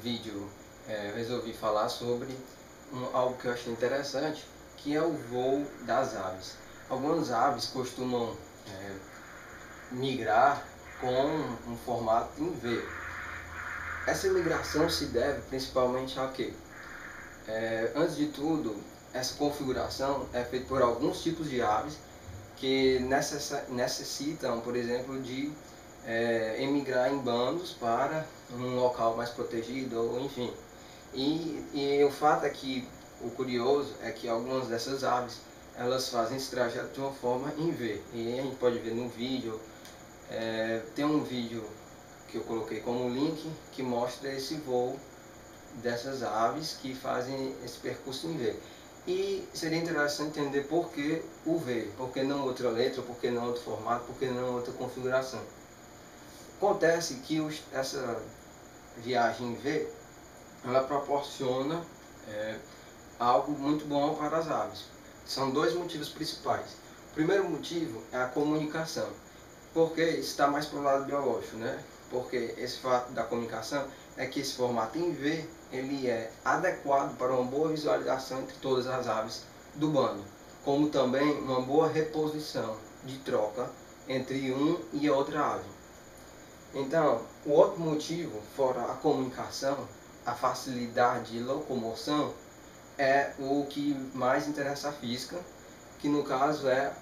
vídeo resolvi falar sobre algo que eu achei interessante, que é o voo das aves. Algumas aves costumam migrar com um formato em V. Essa migração se deve principalmente a quê? Antes de tudo, essa configuração é feita por alguns tipos de aves que necessitam, por exemplo, de emigrar em bandos para um local mais protegido, ou enfim. E o fato é que, o curioso é que algumas dessas aves, elas fazem esse trajeto de uma forma em V. E a gente pode ver no vídeo, tem um vídeo que eu coloquei como link, que mostra esse voo dessas aves que fazem esse percurso em V. E seria interessante entender por que o V, por que não outra letra, por que não outro formato, por que não outra configuração. Acontece que essa viagem em V, ela proporciona algo muito bom para as aves. São dois motivos principais. O primeiro motivo é a comunicação, porque está mais para o lado biológico, né? Porque esse fato da comunicação é que esse formato em V, ele é adequado para uma boa visualização entre todas as aves do bando, como também uma boa reposição de troca entre um e outra ave. Então, o outro motivo, fora a comunicação, a facilidade de locomoção, é o que mais interessa a física, que no caso é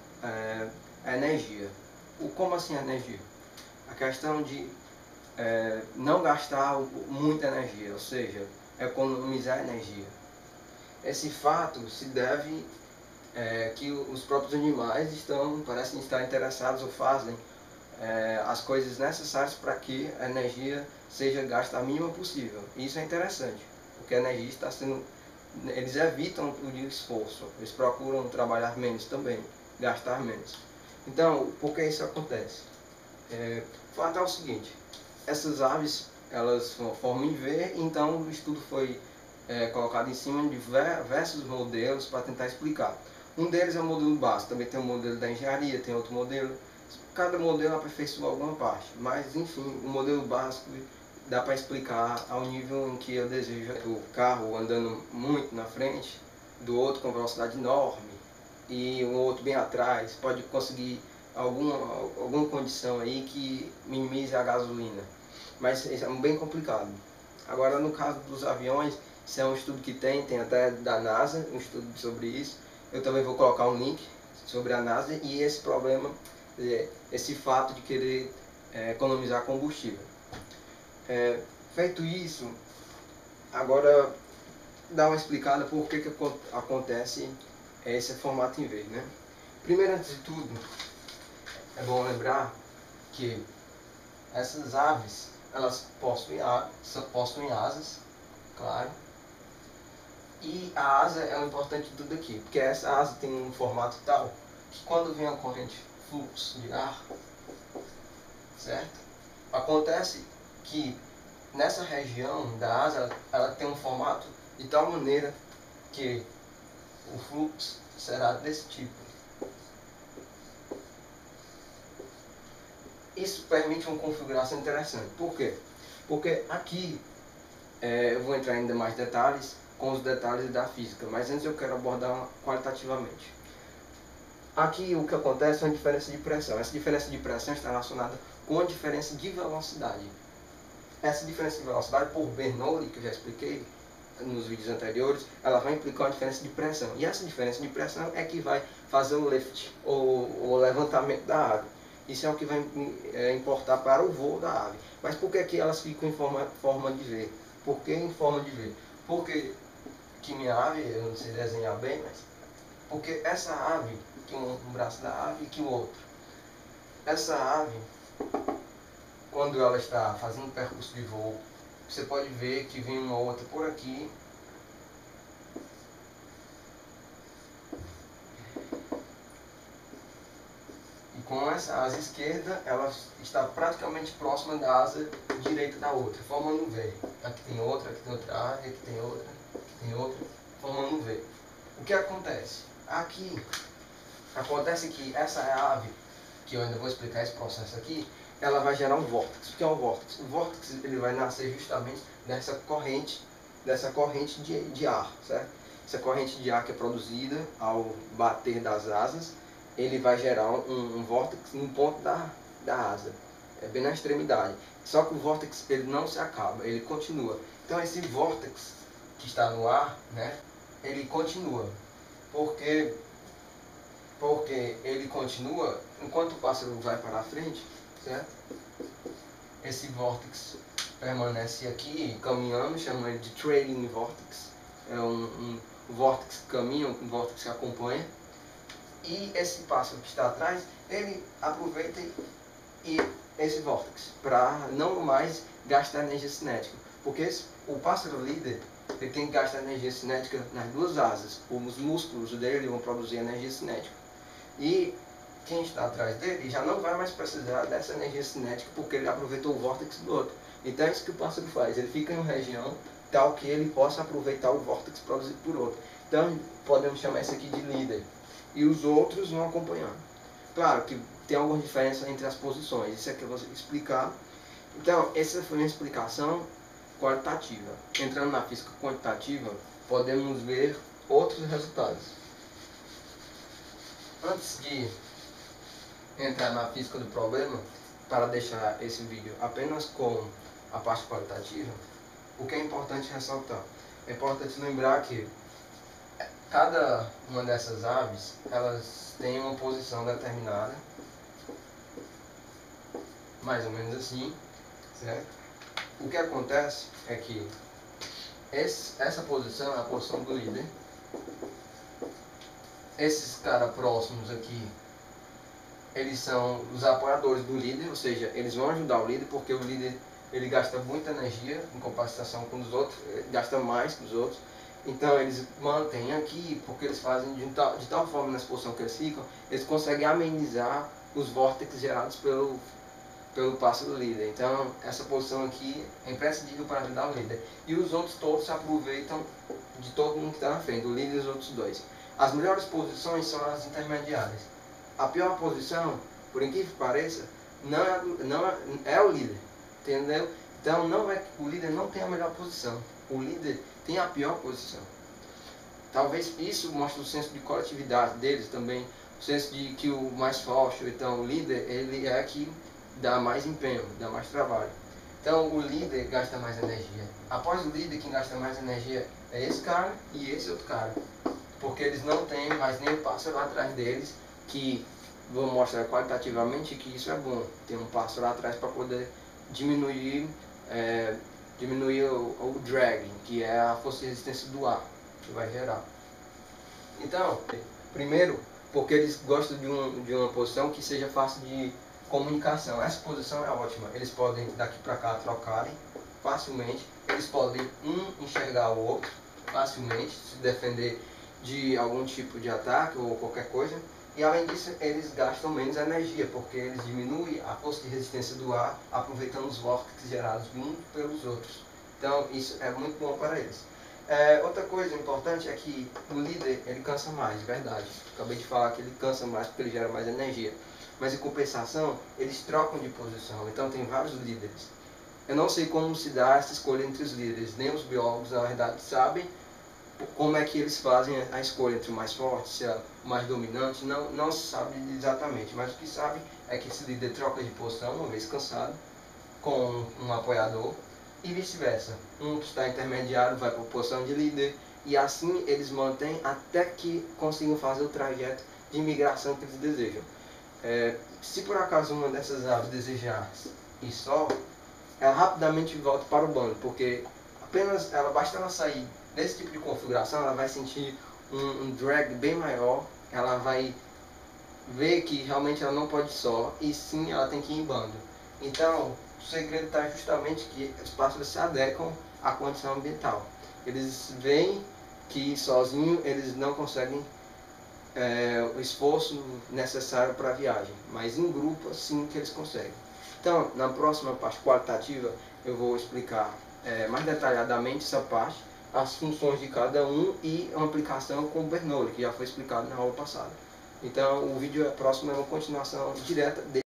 a energia. Como assim a energia? A questão de não gastar muita energia, ou seja, economizar energia. Esse fato se deve que os próprios animais parecem estar interessados ou fazem as coisas necessárias para que a energia seja gasta a mínima possível. Isso é interessante, porque a energia está sendo... Eles evitam o esforço, eles procuram trabalhar menos também, gastar menos. Então, por que isso acontece? O fato é o seguinte: essas aves, elas formam em V, então o estudo foi colocado em cima de diversos modelos para tentar explicar. Um deles é o modelo básico, também tem o modelo da engenharia, tem outro modelo. Cada modelo aperfeiçoa alguma parte, mas enfim, o modelo básico dá para explicar ao nível em que eu desejo o carro andando muito na frente, do outro com velocidade enorme, e o outro bem atrás, pode conseguir alguma condição aí que minimize a gasolina. Mas isso é bem complicado. Agora, no caso dos aviões, isso é um estudo que tem até da NASA, um estudo sobre isso. Eu também vou colocar um link sobre a NASA e esse problema, esse fato de querer economizar combustível. Feito isso, agora dá uma explicada por que acontece esse formato em V, né? Primeiro, antes de tudo, é bom lembrar que essas aves, elas possuem asas, claro. E a asa é o importante de tudo aqui, porque essa asa tem um formato tal que quando vem a corrente fluxo de ar, certo? Acontece que nessa região da asa, ela tem um formato de tal maneira que o fluxo será desse tipo. Isso permite uma configuração interessante. Por quê? Porque aqui eu vou entrar em ainda mais detalhes com os detalhes da física, mas antes eu quero abordar qualitativamente. Aqui o que acontece é uma diferença de pressão. Essa diferença de pressão está relacionada com a diferença de velocidade. Essa diferença de velocidade, por Bernoulli, que eu já expliquei nos vídeos anteriores, ela vai implicar uma diferença de pressão. E essa diferença de pressão é que vai fazer o lift, ou o levantamento da ave. Isso é o que vai importar para o voo da ave. Mas por que aqui elas ficam em forma de V? Por que em forma de V? Porque que minha ave, eu não sei desenhar bem, mas... Porque essa ave, que um braço da ave e que o outro. Essa ave, quando ela está fazendo um percurso de voo, você pode ver que vem uma outra por aqui. E com essa asa esquerda, ela está praticamente próxima da asa direita da outra, formando um V. Aqui tem outra ave, aqui tem outra, formando um V. O que acontece? Aqui, acontece que essa ave, que eu ainda vou explicar esse processo aqui, ela vai gerar um vórtice. O que é um vórtice? O vórtice ele vai nascer justamente dessa corrente de ar, certo? Essa corrente de ar que é produzida ao bater das asas, ele vai gerar um vórtice no ponto da asa, bem na extremidade. Só que o vórtice ele não se acaba, ele continua. Então esse vórtice que está no ar, né, ele continua. Porque ele continua enquanto o pássaro vai para a frente, certo? Esse vórtice permanece aqui caminhando, chamamos ele de trailing vortex. É um vórtice que caminha, um vórtice que acompanha. E esse pássaro que está atrás, ele aproveita esse vórtice para não mais gastar energia cinética. Porque o pássaro líder ele tem que gastar energia cinética nas duas asas. Os músculos dele vão produzir energia cinética. E quem está atrás dele já não vai mais precisar dessa energia cinética porque ele aproveitou o vórtice do outro. Então é isso que o pássaro faz. Ele fica em uma região tal que ele possa aproveitar o vórtice produzido por outro. Então podemos chamar isso aqui de líder. E os outros vão acompanhando. Claro que tem alguma diferença entre as posições. Isso aqui eu vou explicar. Então essa foi uma explicação qualitativa. Entrando na física quantitativa, podemos ver outros resultados. Antes de entrar na física do problema, para deixar esse vídeo apenas com a parte qualitativa, o que é importante ressaltar? É importante lembrar que cada uma dessas aves, elas têm uma posição determinada, mais ou menos assim, certo? O que acontece é que essa posição é a posição do líder. Esses caras próximos aqui, eles são os apoiadores do líder, ou seja, eles vão ajudar o líder, porque o líder ele gasta muita energia em comparação com os outros, gasta mais que os outros. Então eles mantêm aqui, porque eles fazem de tal forma nessa posição que eles ficam, eles conseguem amenizar os vórtices gerados pelo pássaro líder. Então essa posição aqui é imprescindível para ajudar o líder. E os outros todos se aproveitam de todo mundo que está na frente, o líder e os outros dois. As melhores posições são as intermediárias. A pior posição, por incrível que pareça, é o líder, entendeu? Então o líder não tem a melhor posição, o líder tem a pior posição. Talvez isso mostre o senso de coletividade deles também, o senso de que o mais forte, então o líder, ele é que dá mais empenho, dá mais trabalho. Então o líder gasta mais energia. Após o líder, quem gasta mais energia é esse cara e esse outro cara. Porque eles não têm mais nem o pássaro lá atrás deles, que vou mostrar qualitativamente que isso é bom. Tem um pássaro lá atrás para poder diminuir o drag, que é a força de resistência do ar que vai gerar. Então, primeiro, porque eles gostam de uma posição que seja fácil de comunicação. Essa posição é ótima. Eles podem daqui para cá trocarem facilmente. Eles podem enxergar o outro facilmente, se defender de algum tipo de ataque ou qualquer coisa. E além disso, eles gastam menos energia, porque eles diminuem a força de resistência do ar, aproveitando os vórtices gerados uns pelos outros. Então isso é muito bom para eles. Outra coisa importante é que o líder ele cansa mais, de verdade. Acabei de falar que ele cansa mais porque ele gera mais energia. Mas em compensação, eles trocam de posição. Então tem vários líderes. Eu não sei como se dá essa escolha entre os líderes. Nem os biólogos, na verdade, sabem como é que eles fazem a escolha entre o mais forte, se é o mais dominante. Não se sabe exatamente. Mas o que sabe é que esse líder troca de posição, uma vez cansado, com um apoiador. E vice-versa. Um que está intermediário vai para a posição de líder. E assim eles mantêm até que consigam fazer o trajeto de migração que eles desejam. Se por acaso uma dessas aves desejar ir só, ela rapidamente volta para o bando, porque basta ela sair desse tipo de configuração, ela vai sentir um drag bem maior, ela vai ver que realmente ela não pode ir só, e sim ela tem que ir em bando. Então, o segredo está justamente que os pássaros se adequam à condição ambiental. Eles veem que sozinho eles não conseguem o esforço necessário para a viagem, mas em grupo assim que eles conseguem. Então, na próxima parte qualitativa, eu vou explicar mais detalhadamente essa parte, as funções de cada um e uma aplicação com o Bernoulli, que já foi explicado na aula passada. Então, o vídeo próximo é uma continuação direta desse.